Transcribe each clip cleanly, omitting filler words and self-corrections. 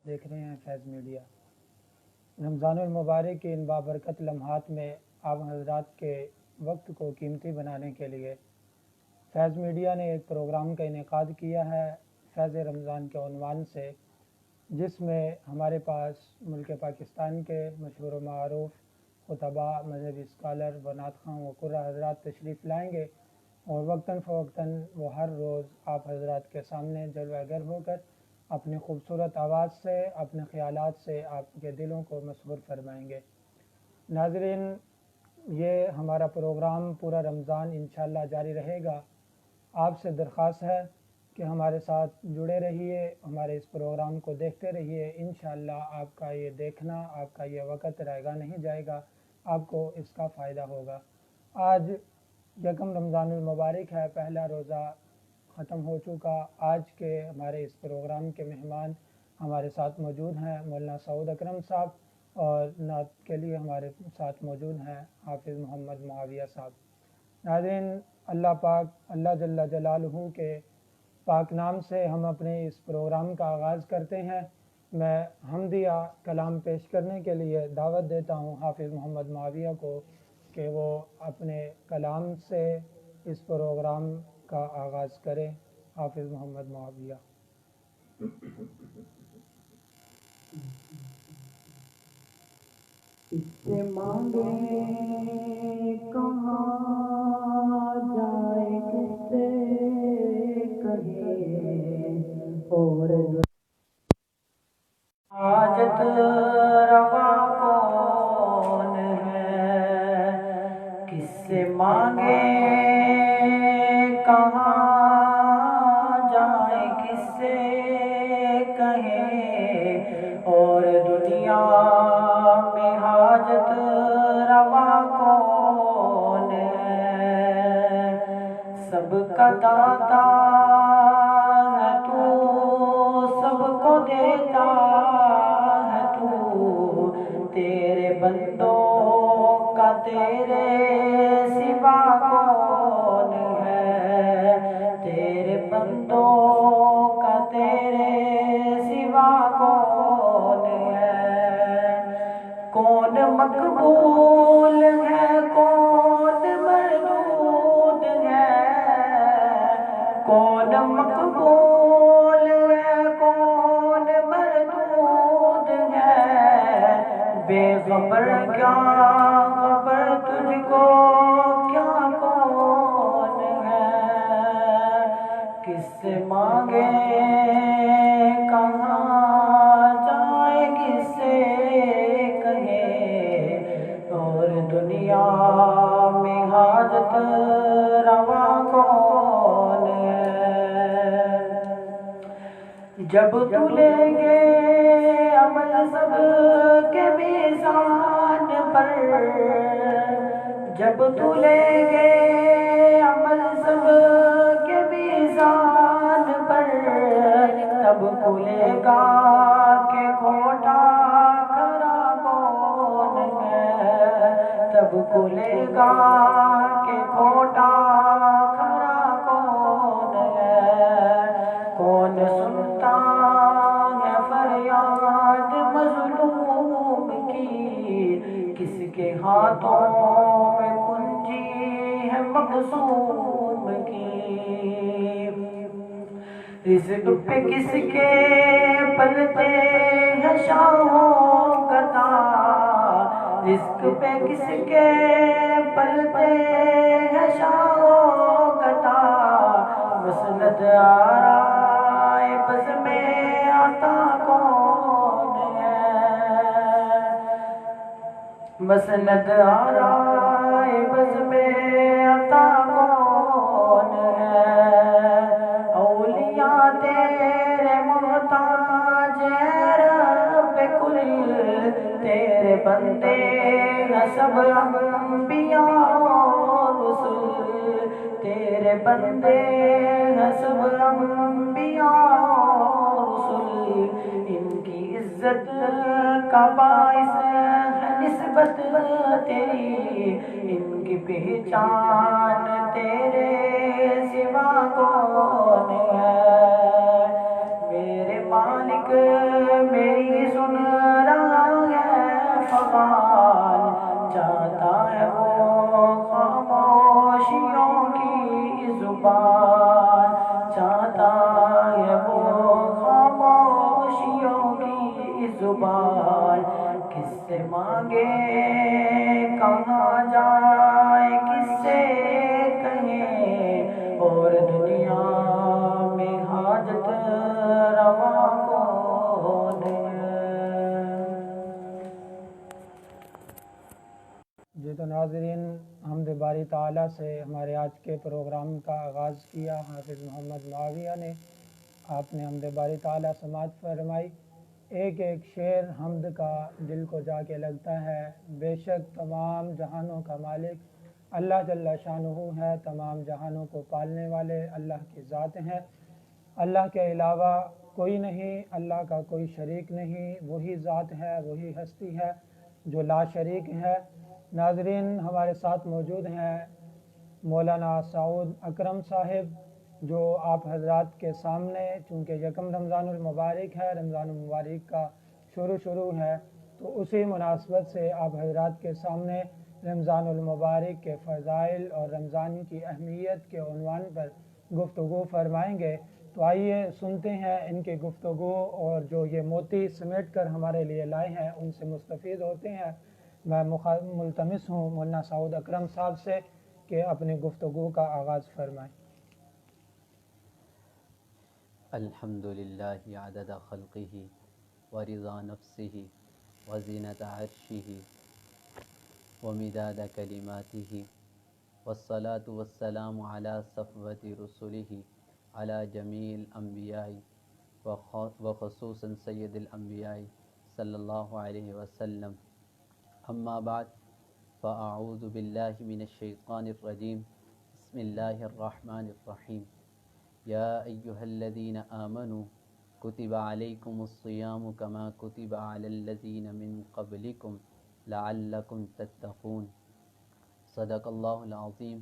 دیکھ رہے ہیں فیض میڈیا۔ رمضان المبارک کے ان بابرکت لمحات میں آپ حضرات کے وقت کو قیمتی بنانے کے لیے فیض میڈیا نے ایک پروگرام کا انعقاد کیا ہے فیض رمضان کے عنوان سے، جس میں ہمارے پاس ملک پاکستان کے مشہور و معروف خطباء، مذہبی اسکالر و نعت خواں و قرہ حضرات تشریف لائیں گے اور وقتاً فوقتاً وہ ہر روز آپ حضرات کے سامنے جلوہ گر ہو کر اپنی خوبصورت آواز سے، اپنے خیالات سے آپ کے دلوں کو مسحور فرمائیں گے۔ ناظرین، یہ ہمارا پروگرام پورا رمضان انشاءاللہ جاری رہے گا۔ آپ سے درخواست ہے کہ ہمارے ساتھ جڑے رہیے، ہمارے اس پروگرام کو دیکھتے رہیے۔ انشاءاللہ آپ کا یہ دیکھنا، آپ کا یہ وقت رائے گا نہیں جائے گا، آپ کو اس کا فائدہ ہوگا۔ آج یکم رمضان المبارک ہے، پہلا روزہ ختم ہو چکا۔ آج کے ہمارے اس پروگرام کے مہمان ہمارے ساتھ موجود ہیں مولانا سعود اکرم صاحب، اور نعت کے لیے ہمارے ساتھ موجود ہیں حافظ محمد معاویہ صاحب۔ ناظرین، اللہ پاک، اللہ جل جلالہ کے پاک نام سے ہم اپنے اس پروگرام کا آغاز کرتے ہیں۔ میں حمدیہ کلام پیش کرنے کے لیے دعوت دیتا ہوں حافظ محمد معاویہ کو کہ وہ اپنے کلام سے اس پروگرام کا آغاز کریں۔ حافظ محمد معاویہ۔ اس سے مانگے کہاں جائے، کس سے کہے اور حاجت روا کون ہے، کس سے مانگے کہاں جائے، کس سے کہے اور دنیا میں حاجت روا کون ہے، سب کا داتا ہے تو، سب کو دیتا ہے تو، تیرے بندوں کا تیرے سوا کون ہے، تیرے بندوں کا تیرے سوا کون ہے، کون مقبول ہے کون مردود ہے، کون مقبول ہے کون مردود ہے، بے خبر کیا خبر تجھ کو کیا کون ہے، کس سے مانگے کہاں جائے، کس سے کہے اور دنیا میں حاجت روا کون ہے، جب تو لیں گے عمل سب کے میزان پر، جب تو لیں گے عمل سب کے میزان پر، تب کھلے گا کہ کھوٹا کھرا کون ہے، تب کھلے گا کہ کھوٹا کھرا کون ہے، کون سنتا ہے فریاد مظلوم کی، کس کے ہاتھوں میں کنجی ہے مقصوم کی، رزق پہ کس کے پلتے ہیں شاہوں گدا، رزق پہ کس کے پلتے ہیں شاہوں گدا، مسند آرائے بز میں عطا کون ہے، مسند آرائے بز میں عطا کون ہے، اولیاء تیرے محتاج ہے رب کل، تیرے بندے ہیں سب انبیاء اور رسل، تیرے بندے ہیں سب انبیاء اور رسل، ان کی عزت کا باعث ہے نسبت تیری، ان کی پہچان تیرے سوا کون ہے، میرے مالک میری زبان کس سے مانگے کہاں جائے کس سے کہیں اور دنیا میں حاجت روا کون ہے۔ جی تو ناظرین، حمد باری تعالیٰ سے ہمارے آج کے پروگرام کا آغاز کیا حافظ محمد معاویہ نے۔ آپ نے حمد باری تعالیٰ سماعت فرمائی۔ ایک ایک شعر حمد کا دل کو جا کے لگتا ہے۔ بے شک تمام جہانوں کا مالک اللہ جل شانہ ہے، تمام جہانوں کو پالنے والے اللہ کی ذات ہیں۔ اللہ کے علاوہ کوئی نہیں، اللہ کا کوئی شریک نہیں، وہی ذات ہے، وہی ہستی ہے جو لا شریک ہے۔ ناظرین، ہمارے ساتھ موجود ہیں مولانا سعود اکرم صاحب، جو آپ حضرات کے سامنے، چونکہ یکم رمضان المبارک ہے، رمضان المبارک کا شروع ہے، تو اسی مناسبت سے آپ حضرات کے سامنے رمضان المبارک کے فضائل اور رمضان کی اہمیت کے عنوان پر گفتگو فرمائیں گے۔ تو آئیے سنتے ہیں ان کی گفتگو، اور جو یہ موتی سمیٹ کر ہمارے لیے لائے ہیں ان سے مستفید ہوتے ہیں۔ میں ملتمس ہوں مولانا سعود اکرم صاحب سے کہ اپنی گفتگو کا آغاز فرمائیں۔ الحمد للہ عدد خلقہ ورضا نفسہ وزینۃ عرشہ ومداد کلماتہ والصلاة والسلام علی صفوۃ رسلہ علی جمیع الانبیاء وخصوصاً سید الانبیاء صلی اللہ علیہ وسلم۔ اما بعد فاعوذ باللہ من الشیطان الرجیم، بسم اللہ الرحمن الرحیم۔ یا ایہا الذین آمنوا کتب علیکم الصیام کما کتب علی الذین من قبلکم لعلکم تتقون۔ صدق اللہ العظیم۔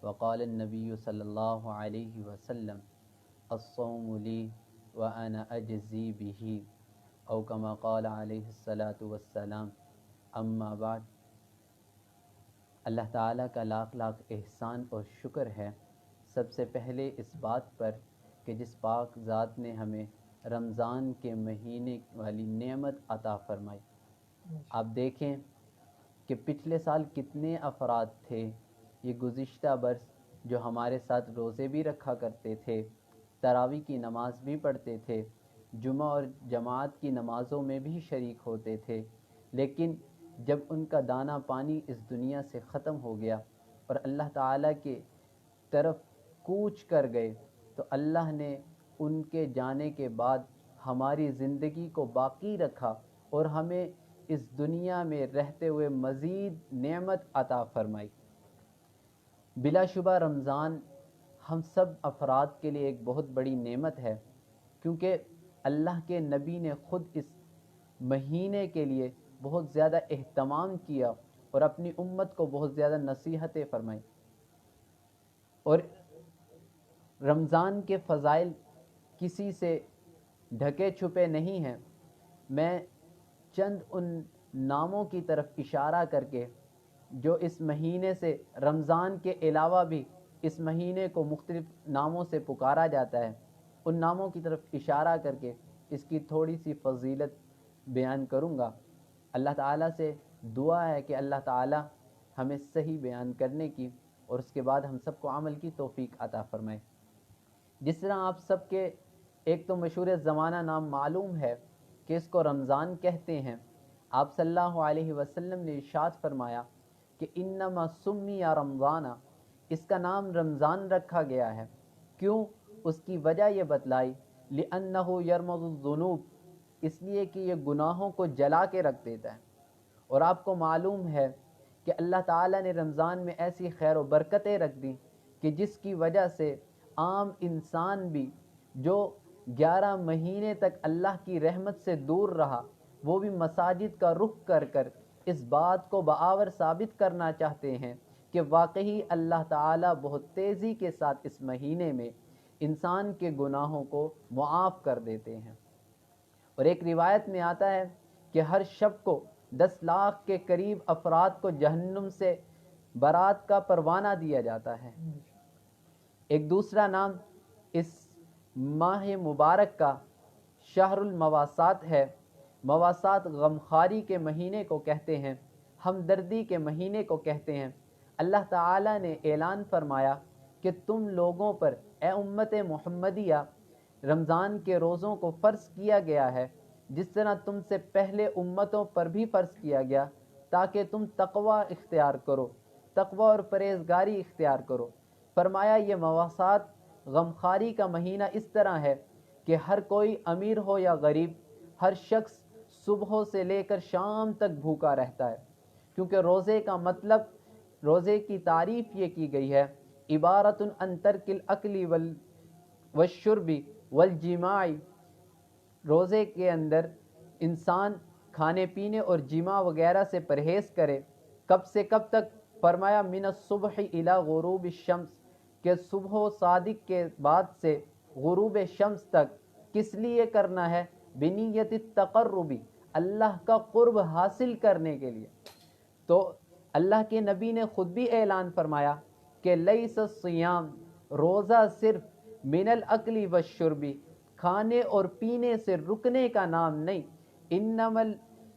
وقال النبی صلی اللہ علیہ وسلم الصوم لی وانا اجزی بہ، او کما قال علیہ الصلاۃ والسلام۔ اما بعد، اللہ تعالیٰ کا لاکھ لاکھ احسان اور شکر ہے سب سے پہلے اس بات پر کہ جس پاک ذات نے ہمیں رمضان کے مہینے والی نعمت عطا فرمائی۔ آپ دیکھیں کہ پچھلے سال کتنے افراد تھے یہ گزشتہ برس جو ہمارے ساتھ روزے بھی رکھا کرتے تھے، تراویح کی نماز بھی پڑھتے تھے، جمعہ اور جماعت کی نمازوں میں بھی شریک ہوتے تھے، لیکن جب ان کا دانہ پانی اس دنیا سے ختم ہو گیا اور اللہ تعالیٰ کے طرف کوچ کر گئے، تو اللہ نے ان کے جانے کے بعد ہماری زندگی کو باقی رکھا اور ہمیں اس دنیا میں رہتے ہوئے مزید نعمت عطا فرمائی۔ بلا شبہ رمضان ہم سب افراد کے لیے ایک بہت بڑی نعمت ہے، کیونکہ اللہ کے نبی نے خود اس مہینے کے لیے بہت زیادہ اہتمام کیا اور اپنی امت کو بہت زیادہ نصیحتیں فرمائی۔ اور رمضان کے فضائل کسی سے ڈھکے چھپے نہیں ہیں۔ میں چند ان ناموں کی طرف اشارہ کر کے جو اس مہینے سے، رمضان کے علاوہ بھی اس مہینے کو مختلف ناموں سے پکارا جاتا ہے، ان ناموں کی طرف اشارہ کر کے اس کی تھوڑی سی فضیلت بیان کروں گا۔ اللہ تعالیٰ سے دعا ہے کہ اللہ تعالیٰ ہمیں صحیح بیان کرنے کی اور اس کے بعد ہم سب کو عمل کی توفیق عطا فرمائے۔ جس طرح آپ سب کے ایک تو مشہور زمانہ نام معلوم ہے کہ اس کو رمضان کہتے ہیں۔ آپ صلی اللہ علیہ وسلم نے ارشاد فرمایا کہ انما سمی رمضان، اس کا نام رمضان رکھا گیا ہے۔ کیوں؟ اس کی وجہ یہ بتلائی، لأنہ یرمض الذنوب، اس لیے کہ یہ گناہوں کو جلا کے رکھ دیتا ہے۔ اور آپ کو معلوم ہے کہ اللہ تعالیٰ نے رمضان میں ایسی خیر و برکتیں رکھ دی کہ جس کی وجہ سے عام انسان بھی جو 11 مہینے تک اللہ کی رحمت سے دور رہا، وہ بھی مساجد کا رخ کر کر اس بات کو بآور ثابت کرنا چاہتے ہیں کہ واقعی اللہ تعالیٰ بہت تیزی کے ساتھ اس مہینے میں انسان کے گناہوں کو معاف کر دیتے ہیں۔ اور ایک روایت میں آتا ہے کہ ہر شب کو 10 لاکھ کے قریب افراد کو جہنم سے برات کا پروانہ دیا جاتا ہے۔ ایک دوسرا نام اس ماہ مبارک کا شہر المواسات ہے، مواصلات غمخواری کے مہینے کو کہتے ہیں، ہمدردی کے مہینے کو کہتے ہیں۔ اللہ تعالیٰ نے اعلان فرمایا کہ تم لوگوں پر اے امت محمدیہ رمضان کے روزوں کو فرض کیا گیا ہے جس طرح تم سے پہلے امتوں پر بھی فرض کیا گیا، تاکہ تم تقوی اختیار کرو، تقوی اور پرہیزگاری اختیار کرو۔ فرمایا یہ مواصلات غمخواری کا مہینہ اس طرح ہے کہ ہر کوئی امیر ہو یا غریب، ہر شخص صبح سے لے کر شام تک بھوکا رہتا ہے، کیونکہ روزے کا مطلب، روزے کی تعریف یہ کی گئی ہے، عبارت عن ترک الاکل والشرب والجماع، روزے کے اندر انسان کھانے پینے اور جماع وغیرہ سے پرہیز کرے۔ کب سے کب تک؟ فرمایا من الصبح الی غروب الشمس، کہ صبح و صادق کے بعد سے غروب شمس تک۔ کس لیے کرنا ہے؟ بنیت التقرب، اللہ کا قرب حاصل کرنے کے لیے۔ تو اللہ کے نبی نے خود بھی اعلان فرمایا کہ لیس الصیام، روزہ صرف من الاکل والشرب، کھانے اور پینے سے رکنے کا نام نہیں، انما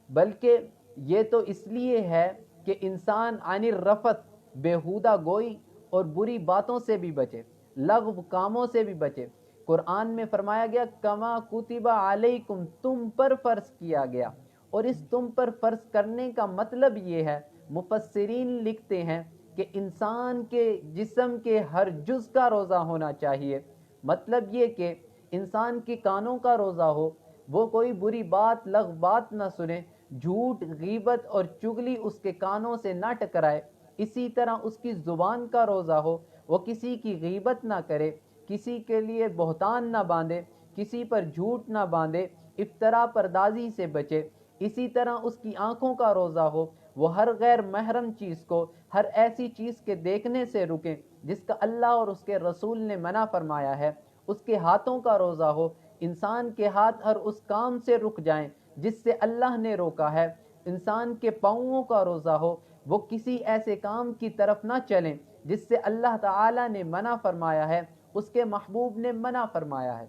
بلکہ یہ تو اس لیے ہے کہ انسان عن الرفث، بیہودہ گوئی اور بری باتوں سے بھی بچے، لغو کاموں سے بھی بچے۔ قرآن میں فرمایا گیا کما کتب علیکم، تم پر فرض کیا گیا، اور اس تم پر فرض کرنے کا مطلب یہ ہے، مفسرین لکھتے ہیں کہ انسان کے جسم کے ہر جز کا روزہ ہونا چاہیے۔ مطلب یہ کہ انسان کے کانوں کا روزہ ہو، وہ کوئی بری بات لغو بات نہ سنے، جھوٹ غیبت اور چغلی اس کے کانوں سے نہ ٹکرائے۔ اسی طرح اس کی زبان کا روزہ ہو، وہ کسی کی غیبت نہ کرے، کسی کے لیے بہتان نہ باندھے، کسی پر جھوٹ نہ باندھے، افترا پردازی سے بچے۔ اسی طرح اس کی آنکھوں کا روزہ ہو، وہ ہر غیر محرم چیز کو، ہر ایسی چیز کے دیکھنے سے رکیں جس کا اللہ اور اس کے رسول نے منع فرمایا ہے۔ اس کے ہاتھوں کا روزہ ہو، انسان کے ہاتھ ہر اس کام سے رک جائیں جس سے اللہ نے روکا ہے۔ انسان کے پاؤں کا روزہ ہو، وہ کسی ایسے کام کی طرف نہ چلیں جس سے اللہ تعالی نے منع فرمایا ہے، اس کے محبوب نے منع فرمایا ہے۔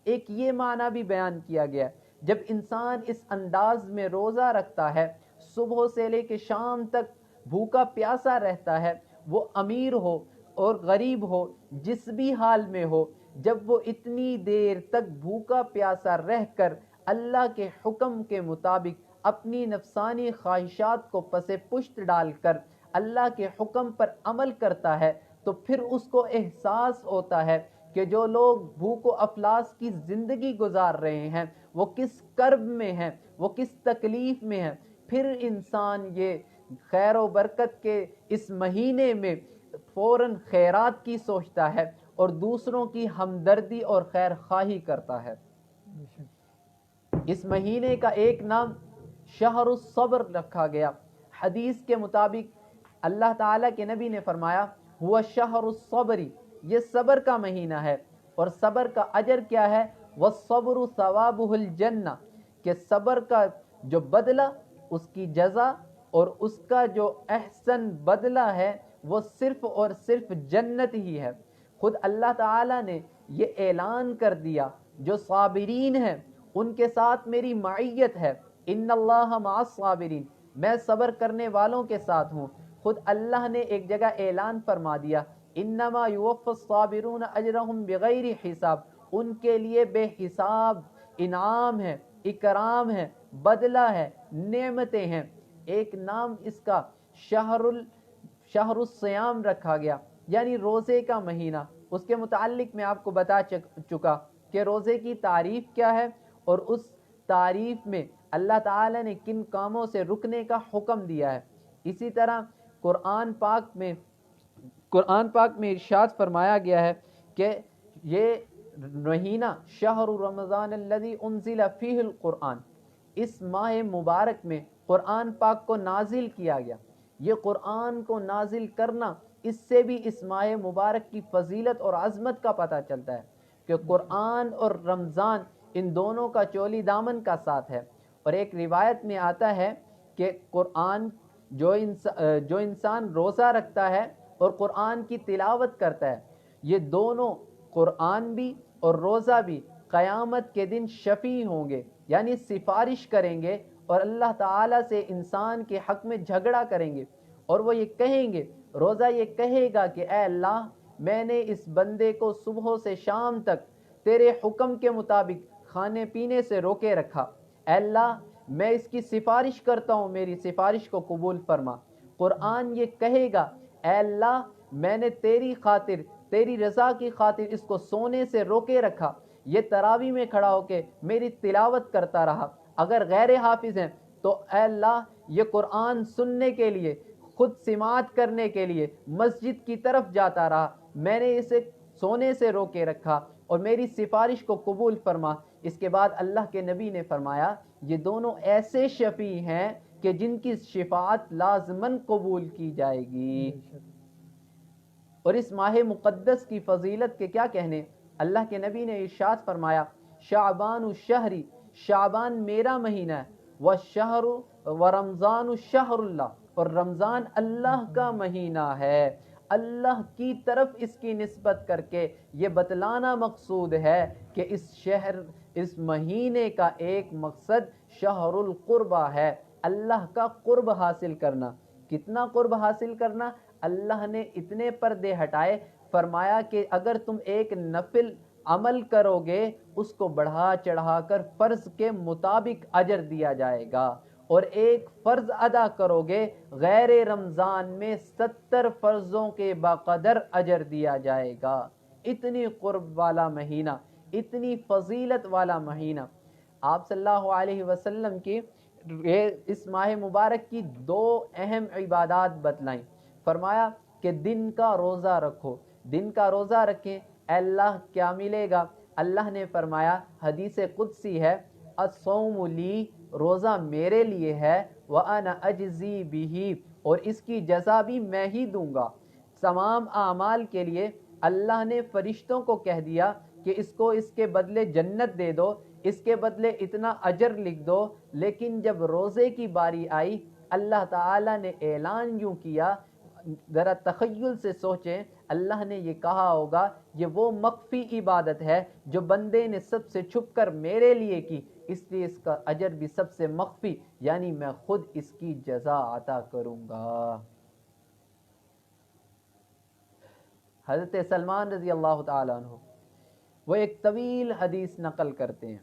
ایک یہ معنی بھی بیان کیا گیا ہے، جب انسان اس انداز میں روزہ رکھتا ہے، صبح سے لے کے شام تک بھوکا پیاسا رہتا ہے، وہ امیر ہو اور غریب ہو، جس بھی حال میں ہو، جب وہ اتنی دیر تک بھوکا پیاسا رہ کر اللہ کے حکم کے مطابق اپنی نفسانی خواہشات کو پس پشت ڈال کر اللہ کے حکم پر عمل کرتا ہے، تو پھر اس کو احساس ہوتا ہے کہ جو لوگ بھوک و افلاس کی زندگی گزار رہے ہیں وہ کس کرب میں ہیں، وہ کس تکلیف میں ہیں۔ پھر انسان یہ خیر و برکت کے اس مہینے میں فوراً خیرات کی سوچتا ہے اور دوسروں کی ہمدردی اور خیر خواہی کرتا ہے۔ اس مہینے کا ایک نام شہر الصبر رکھا گیا۔ حدیث کے مطابق اللہ تعالیٰ کے نبی نے فرمایا ہوا شہر الصبر، یہ صبر کا مہینہ ہے، اور صبر کا اجر کیا ہے؟ والصبر ثوابہ الجنہ، کہ صبر کا جو بدلہ، اس کی جزا اور اس کا جو احسن بدلہ ہے وہ صرف اور صرف جنت ہی ہے۔ خود اللہ تعالیٰ نے یہ اعلان کر دیا جو صابرین ہیں ان کے ساتھ میری معیت ہے، ان اللہ مع الصابرین، میں صبر کرنے والوں کے ساتھ ہوں۔ خود اللہ نے ایک جگہ اعلان فرما دیا انما یوفی الصابرون اجرہم بغیر حساب، ان کے لیے بے حساب انعام ہے، اکرام ہے، بدلہ ہے، نعمتیں ہیں۔ ایک نام اس کا شہر الصیام رکھا گیا، یعنی روزے کا مہینہ۔ اس کے متعلق میں آپ کو بتا چکا کہ روزے کی تعریف کیا ہے، اور اس تعریف میں اللہ تعالی نے کن کاموں سے رکنے کا حکم دیا ہے۔ اسی طرح قرآن پاک میں ارشاد فرمایا گیا ہے کہ یہ مہینہ شہر رمضان الذی انزل فیہ القرآن، اس ماہ مبارک میں قرآن پاک کو نازل کیا گیا۔ یہ قرآن کو نازل کرنا، اس سے بھی اس ماہ مبارک کی فضیلت اور عظمت کا پتہ چلتا ہے کہ قرآن اور رمضان ان دونوں کا چولی دامن کا ساتھ ہے۔ اور ایک روایت میں آتا ہے کہ قرآن جو انسان روزہ رکھتا ہے اور قرآن کی تلاوت کرتا ہے، یہ دونوں قرآن بھی اور روزہ بھی قیامت کے دن شفیع ہوں گے، یعنی سفارش کریں گے اور اللہ تعالیٰ سے انسان کے حق میں جھگڑا کریں گے، اور وہ یہ کہیں گے، روزہ یہ کہے گا کہ اے اللہ میں نے اس بندے کو صبح سے شام تک تیرے حکم کے مطابق کھانے پینے سے روکے رکھا، اے اللہ میں اس کی سفارش کرتا ہوں، میری سفارش کو قبول فرما۔ قرآن یہ کہے گا، اے اللہ میں نے تیری خاطر، تیری رضا کی خاطر اس کو سونے سے روکے رکھا، یہ تراویح میں کھڑا ہو کے میری تلاوت کرتا رہا۔ اگر غیر حافظ ہیں تو اے اللہ یہ قرآن سننے کے لیے، خود سماعت کرنے کے لیے مسجد کی طرف جاتا رہا، میں نے اسے سونے سے روکے رکھا اور میری سفارش کو قبول فرما۔ اس کے بعد اللہ کے نبی نے فرمایا یہ دونوں ایسے شفیع ہیں کہ جن کی شفاعت لازماً قبول کی جائے گی۔ اور اس ماہ مقدس کی فضیلت کے کیا کہنے، اللہ کے نبی نے ارشاد فرمایا شعبان الشہری، شعبان میرا مہینہ ہے، والشہر ورمضان شہر اللہ، اور رمضان اللہ کا مہینہ ہے۔ اللہ کی طرف اس کی نسبت کر کے یہ بتلانا مقصود ہے کہ اس مہینے کا ایک مقصد شہر القربہ ہے، اللہ کا قرب حاصل کرنا۔ کتنا قرب حاصل کرنا؟ اللہ نے اتنے پردے ہٹائے، فرمایا کہ اگر تم ایک نفل عمل کرو گے اس کو بڑھا چڑھا کر فرض کے مطابق اجر دیا جائے گا، اور ایک فرض ادا کرو گے غیر رمضان میں 70 فرضوں کے بقدر اجر دیا جائے گا۔ اتنی قرب والا مہینہ، اتنی فضیلت والا مہینہ۔ آپ صلی اللہ علیہ وسلم کی اس ماہ مبارک کی 2 اہم عبادات بتلائیں، فرمایا کہ دن کا روزہ رکھو، دن کا روزہ رکھیں، اے اللہ کیا ملے گا؟ اللہ نے فرمایا، حدیث قدسی ہے، الصوم لی، روزہ میرے لیے ہے، وَأَنَا أَجْزِي بِهِ، اور اس کی جزا بھی میں ہی دوں گا۔ تمام اعمال کے لیے اللہ نے فرشتوں کو کہہ دیا کہ اس کو اس کے بدلے جنت دے دو، اس کے بدلے اتنا اجر لکھ دو، لیکن جب روزے کی باری آئی اللہ تعالیٰ نے اعلان یوں کیا، ذرا تخیل سے سوچیں، اللہ نے یہ کہا ہوگا یہ وہ مخفی عبادت ہے جو بندے نے سب سے چھپ کر میرے لیے کی، اس لیے اس کا اجر بھی سب سے مخفی، یعنی میں خود اس کی جزا عطا کروں گا۔ حضرت سلمان رضی اللہ تعالیٰ عنہ وہ ایک طویل حدیث نقل کرتے ہیں،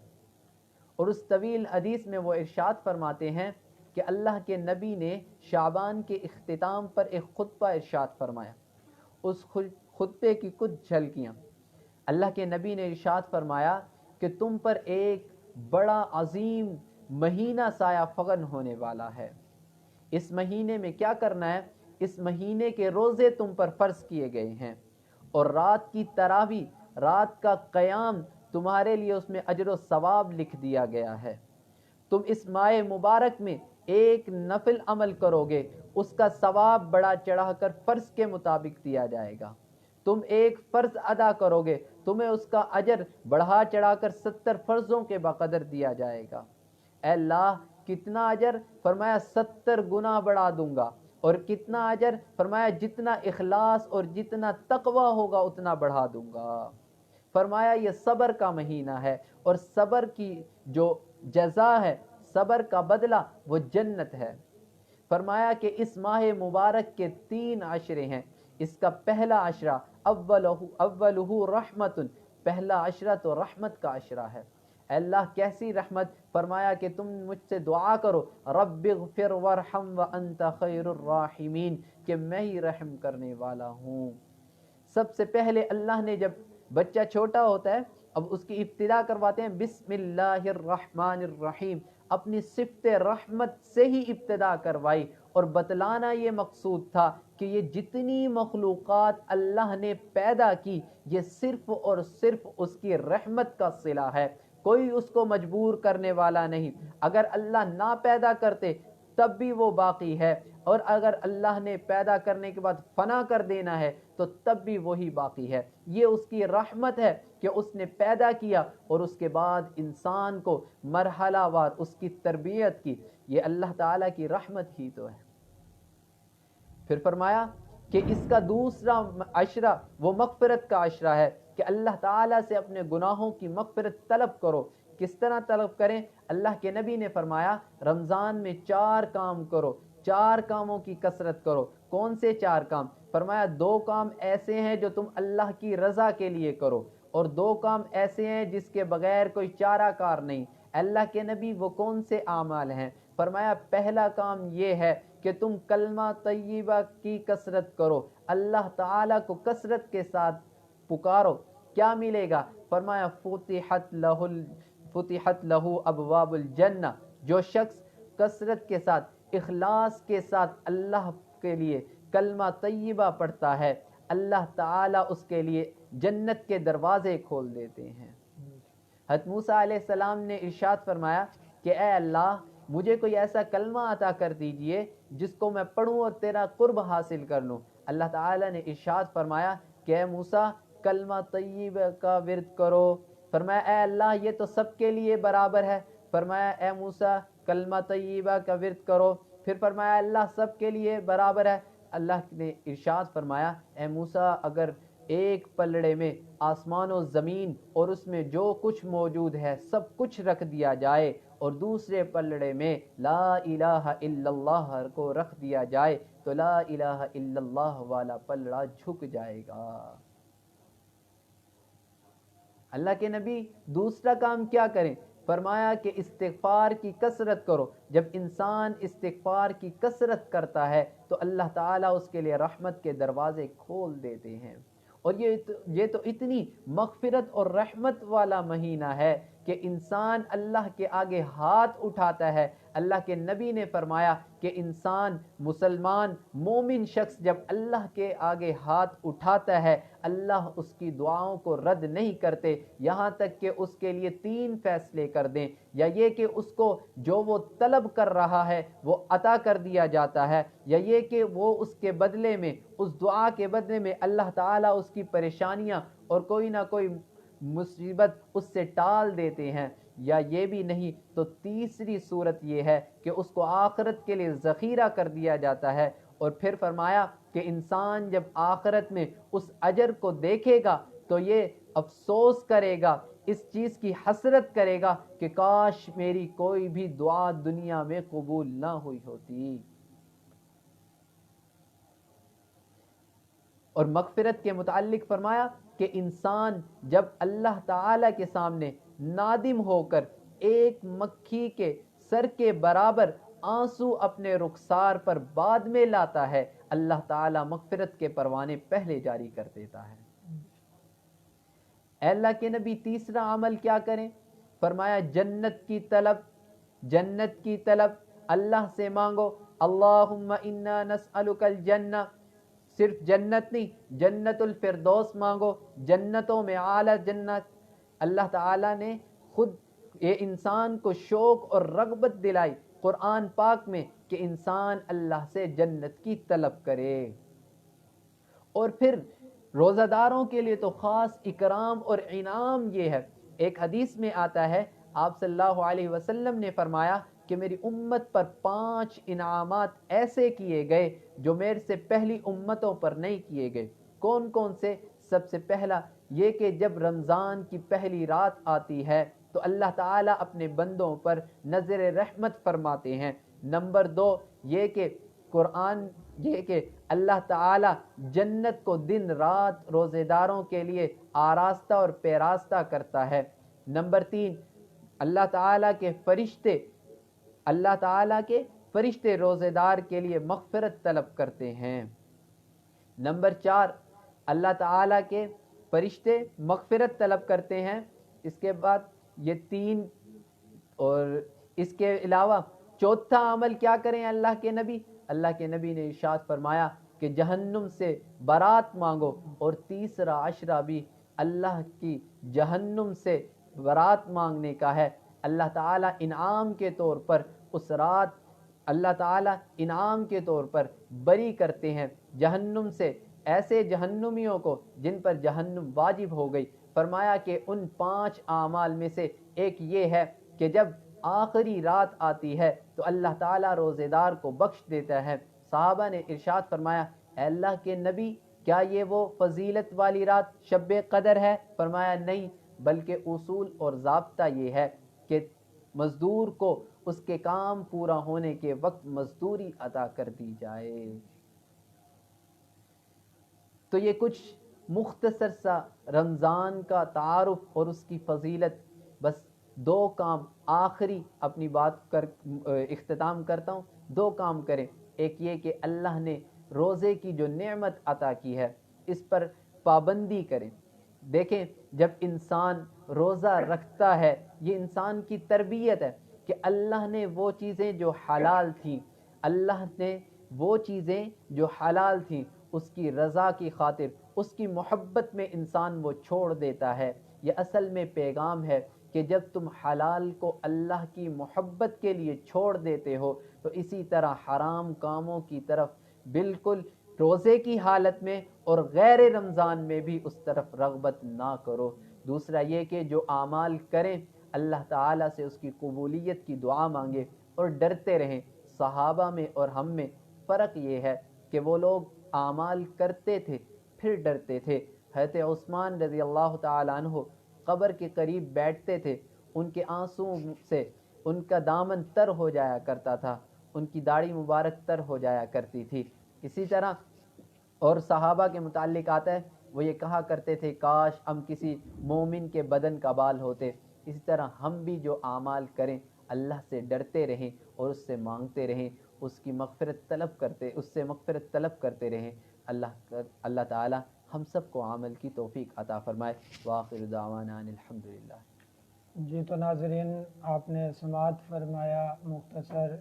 اور اس طویل حدیث میں وہ ارشاد فرماتے ہیں کہ اللہ کے نبی نے شعبان کے اختتام پر ایک خطبہ ارشاد فرمایا۔ اس خطبے کی کچھ جھلکیاں، اللہ کے نبی نے ارشاد فرمایا کہ تم پر ایک بڑا عظیم مہینہ سایہ فغن ہونے والا ہے۔ اس مہینے میں کیا کرنا ہے؟ اس مہینے کے روزے تم پر فرض کیے گئے ہیں، اور رات کی تراویح، رات کا قیام تمہارے لیے اس میں اجر و ثواب لکھ دیا گیا ہے۔ تم اس ماہ مبارک میں ایک نفل عمل کرو گے اس کا ثواب بڑا چڑھا کر فرض کے مطابق دیا جائے گا۔ تم ایک فرض ادا کرو گے تمہیں اس کا اجر بڑھا چڑھا کر 70 فرضوں کے بقدر دیا جائے گا۔ اے اللہ کتنا اجر؟ فرمایا 70 گنا بڑھا دوں گا۔ اور کتنا اجر؟ فرمایا جتنا اخلاص اور جتنا تقوی ہوگا اتنا بڑھا دوں گا۔ فرمایا یہ صبر کا مہینہ ہے، اور صبر کی جو جزا ہے، صبر کا بدلہ وہ جنت ہے۔ فرمایا کہ اس ماہ مبارک کے 3 عشرے ہیں۔ اس کا پہلا عشرہ اولہ رحمت، پہلا عشرہ تو رحمت کا عشرہ ہے۔ اے اللہ کیسی رحمت؟ فرمایا کہ تم مجھ سے دعا کرو رب اغفر وارحم وانت خیر الراحمین، کہ میں ہی رحم کرنے والا ہوں۔ سب سے پہلے اللہ نے جب بچہ چھوٹا ہوتا ہے اب اس کی ابتدا کرواتے ہیں بسم اللہ الرحمن الرحیم، اپنی صفت رحمت سے ہی ابتدا کروائی، اور بتلانا یہ مقصود تھا کہ یہ جتنی مخلوقات اللہ نے پیدا کی یہ صرف اور صرف اس کی رحمت کا صلہ ہے، کوئی اس کو مجبور کرنے والا نہیں۔ اگر اللہ نہ پیدا کرتے تب بھی وہ باقی ہے، اور اگر اللہ نے پیدا کرنے کے بعد فنا کر دینا ہے تو تب بھی وہی باقی ہے۔ یہ اس کی رحمت ہے کہ اس نے پیدا کیا اور اس کے بعد انسان کو مرحلہ وار اس کی تربیت کی، یہ اللہ تعالیٰ کی رحمت ہی تو ہے۔ پھر فرمایا کہ اس کا دوسرا عشرہ وہ مغفرت کا عشرہ ہے، کہ اللہ تعالیٰ سے اپنے گناہوں کی مغفرت طلب کرو، کس طرح طلب کریں؟ اللہ کے نبی نے فرمایا رمضان میں 4 کام کرو، 4 کاموں کی کثرت کرو۔ کون سے 4 کام؟ فرمایا 2 کام ایسے ہیں جو تم اللہ کی رضا کے لیے کرو، اور 2 کام ایسے ہیں جس کے بغیر کوئی چارہ کار نہیں۔ اللہ کے نبی وہ کون سے اعمال ہیں؟ فرمایا پہلا کام یہ ہے کہ تم کلمہ طیبہ کی کثرت کرو، اللہ تعالیٰ کو کثرت کے ساتھ پکارو۔ کیا ملے گا؟ فرمایا فتحت لہ ابواب الجنہ، جو شخص کثرت کے ساتھ اخلاص کے ساتھ اللہ کے لیے کلمہ طیبہ پڑھتا ہے، اللہ تعالیٰ اس کے لیے جنت کے دروازے کھول دیتے ہیں۔ حضرت موسیٰ علیہ السلام نے ارشاد فرمایا کہ اے اللہ مجھے کوئی ایسا کلمہ عطا کر دیجئے جس کو میں پڑھوں اور تیرا قرب حاصل کر لوں۔ اللہ تعالیٰ نے ارشاد فرمایا کہ اے موسیٰ کلمہ طیبہ کا ورد کرو۔ فرمایا اے اللہ یہ تو سب کے لیے برابر ہے۔ فرمایا اے موسیٰ کلمہ طیبہ کا ورد کرو۔ پھر فرمایا اللہ سب کے لیے برابر ہے۔ اللہ نے ارشاد فرمایا اے موسیٰ اگر ایک پلڑے میں آسمان و زمین اور اس میں جو کچھ موجود ہے سب کچھ رکھ دیا جائے اور دوسرے پلڑے میں لا الہ الا اللہ کو رکھ دیا جائے تو لا الہ الا اللہ والا پلڑا جھک جائے گا۔ اللہ کے نبی دوسرا کام کیا کریں؟ فرمایا کہ استغفار کی کثرت کرو۔ جب انسان استغفار کی کثرت کرتا ہے تو اللہ تعالیٰ اس کے لیے رحمت کے دروازے کھول دیتے ہیں۔ اور یہ تو اتنی مغفرت اور رحمت والا مہینہ ہے کہ انسان اللہ کے آگے ہاتھ اٹھاتا ہے۔ اللہ کے نبی نے فرمایا کہ انسان مسلمان مومن شخص جب اللہ کے آگے ہاتھ اٹھاتا ہے اللہ اس کی دعاؤں کو رد نہیں کرتے یہاں تک کہ اس کے لیے 3 فیصلے کر دیں، یا یہ کہ اس کو جو وہ طلب کر رہا ہے وہ عطا کر دیا جاتا ہے، یا یہ کہ وہ اس کے بدلے میں اس دعا کے بدلے میں اللہ تعالیٰ اس کی پریشانیاں اور کوئی نہ کوئی مصیبت اس سے ٹال دیتے ہیں، یا یہ بھی نہیں تو تیسری صورت یہ ہے کہ اس کو آخرت کے لیے ذخیرہ کر دیا جاتا ہے۔ اور پھر فرمایا کہ انسان جب آخرت میں اس اجر کو دیکھے گا تو یہ افسوس کرے گا، اس چیز کی حسرت کرے گا کہ کاش میری کوئی بھی دعا دنیا میں قبول نہ ہوئی ہوتی۔ اور مغفرت کے متعلق فرمایا کہ انسان جب اللہ تعالیٰ کے سامنے نادم ہو کر ایک مکھی کے سر کے برابر آنسو اپنے رخسار پر بعد میں لاتا ہے اللہ تعالیٰ مغفرت کے پروانے پہلے جاری کر دیتا ہے۔ اے اللہ کے نبی تیسرا عمل کیا کریں؟ فرمایا جنت کی طلب، جنت کی طلب اللہ سے مانگو۔ اللہم انا نسألک الجنہ، صرف جنت نہیں جنت الفردوس مانگو، جنتوں میں اعلیٰ جنت۔ اللہ تعالیٰ نے خود یہ انسان کو شوق اور رغبت دلائی قرآن پاک میں کہ انسان اللہ سے جنت کی طلب کرے۔ اور پھر روزہ داروں کے لیے تو خاص اکرام اور انعام یہ ہے۔ ایک حدیث میں آتا ہے آپ صلی اللہ علیہ وسلم نے فرمایا کہ میری امت پر 5 انعامات ایسے کیے گئے جو میرے سے پہلی امتوں پر نہیں کیے گئے۔ کون کون سے؟ سب سے پہلا یہ کہ جب رمضان کی پہلی رات آتی ہے تو اللہ تعالیٰ اپنے بندوں پر نظر رحمت فرماتے ہیں۔ نمبر 2 یہ کہ اللہ تعالیٰ جنت کو دن رات روزے داروں کے لیے آراستہ اور پیراستہ کرتا ہے۔ نمبر 3 اللہ تعالیٰ کے فرشتے روزے دار کے لیے مغفرت طلب کرتے ہیں۔ نمبر 4 اللہ تعالیٰ کے فرشتے مغفرت طلب کرتے ہیں۔ اس کے بعد یہ 3 اور اس کے علاوہ چوتھا عمل کیا کریں اللہ کے نبی؟ اللہ کے نبی نے ارشاد فرمایا کہ جہنم سے برات مانگو، اور تیسرا عشرہ بھی اللہ کی جہنم سے برات مانگنے کا ہے۔ اللہ تعالیٰ انعام کے طور پر اس رات اللہ تعالیٰ انعام کے طور پر بری کرتے ہیں جہنم سے ایسے جہنمیوں کو جن پر جہنم واجب ہو گئی۔ فرمایا کہ ان 5 اعمال میں سے ایک یہ ہے کہ جب آخری رات آتی ہے تو اللہ تعالیٰ روزے دار کو بخش دیتا ہے۔ صحابہ نے ارشاد فرمایا اے اللہ کے نبی کیا یہ وہ فضیلت والی رات شب قدر ہے؟ فرمایا نہیں، بلکہ اصول اور ضابطہ یہ ہے کہ مزدور کو اس کے کام پورا ہونے کے وقت مزدوری عطا کر دی جائے۔ تو یہ کچھ مختصر سا رمضان کا تعارف اور اس کی فضیلت، بس دو کام آخری اپنی بات کر اختتام کرتا ہوں۔ دو کام کریں، ایک یہ کہ اللہ نے روزے کی جو نعمت عطا کی ہے اس پر پابندی کریں۔ دیکھیں جب انسان روزہ رکھتا ہے یہ انسان کی تربیت ہے کہ اللہ نے وہ چیزیں جو حلال تھیں، اللہ نے وہ چیزیں جو حلال تھیں اس کی رضا کی خاطر، اس کی محبت میں انسان وہ چھوڑ دیتا ہے۔ یہ اصل میں پیغام ہے کہ جب تم حلال کو اللہ کی محبت کے لیے چھوڑ دیتے ہو تو اسی طرح حرام کاموں کی طرف بالکل روزے کی حالت میں اور غیر رمضان میں بھی اس طرف رغبت نہ کرو۔ دوسرا یہ کہ جو اعمال کریں اللہ تعالیٰ سے اس کی قبولیت کی دعا مانگے اور ڈرتے رہیں۔ صحابہ میں اور ہم میں فرق یہ ہے کہ وہ لوگ اعمال کرتے تھے پھر ڈرتے تھے۔ حضرت عثمان رضی اللہ تعالیٰ عنہ قبر کے قریب بیٹھتے تھے، ان کے آنسوں سے ان کا دامن تر ہو جایا کرتا تھا، ان کی داڑھی مبارک تر ہو جایا کرتی تھی۔ اسی طرح اور صحابہ کے متعلق آتا ہے وہ یہ کہا کرتے تھے کاش ہم کسی مومن کے بدن کا بال ہوتے۔ اسی طرح ہم بھی جو اعمال کریں اللہ سے ڈرتے رہیں اور اس سے مانگتے رہیں، اس کی مغفرت طلب کرتے رہیں۔ اللہ تعالی ہم سب کو عمل کی توفیق عطا فرمائے۔ وآخر دعوانا ان الحمدللہ۔ جی تو ناظرین آپ نے سماعت فرمایا مختصر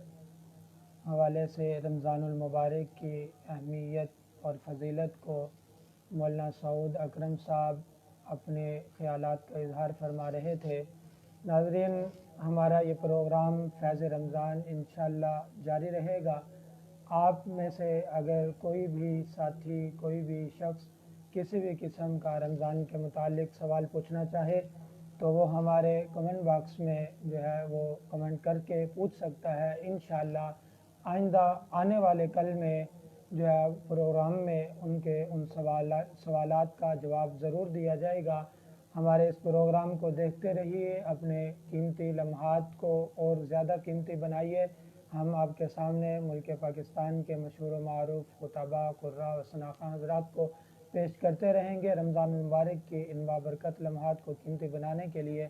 حوالے سے رمضان المبارک کی اہمیت اور فضیلت کو مولانا سعود اکرم صاحب اپنے خیالات کا اظہار فرما رہے تھے۔ ناظرین ہمارا یہ پروگرام فیض رمضان انشاءاللہ جاری رہے گا۔ آپ میں سے اگر کوئی بھی ساتھی، کوئی بھی شخص کسی بھی قسم کا رمضان کے متعلق سوال پوچھنا چاہے تو وہ ہمارے کمنٹ باکس میں جو ہے وہ کمنٹ کر کے پوچھ سکتا ہے۔ انشاءاللہ آئندہ آنے والے کل میں جو ہے پروگرام میں ان سوالات کا جواب ضرور دیا جائے گا۔ ہمارے اس پروگرام کو دیکھتے رہیے، اپنے قیمتی لمحات کو اور زیادہ قیمتی بنائیے۔ ہم آپ کے سامنے ملک پاکستان کے مشہور و معروف خطباء، قراء و شناخواں حضرات کو پیش کرتے رہیں گے رمضان المبارک کی ان بابرکت لمحات کو قیمتی بنانے کے لیے۔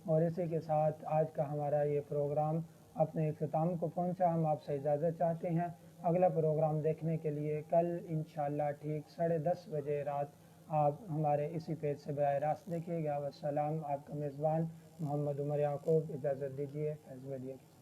اور اسی کے ساتھ آج کا ہمارا یہ پروگرام اپنے اختتام کو پہنچا۔ ہم آپ سے اجازت چاہتے ہیں۔ اگلا پروگرام دیکھنے کے لیے کل انشاءاللہ ٹھیک 10:30 بجے رات آپ ہمارے اسی پیج سے براہ راست دیکھیے گا۔ والسلام، آپ کا میزبان محمد عمر یعقوب، اجازت دیجیے فیض میڈیا کی۔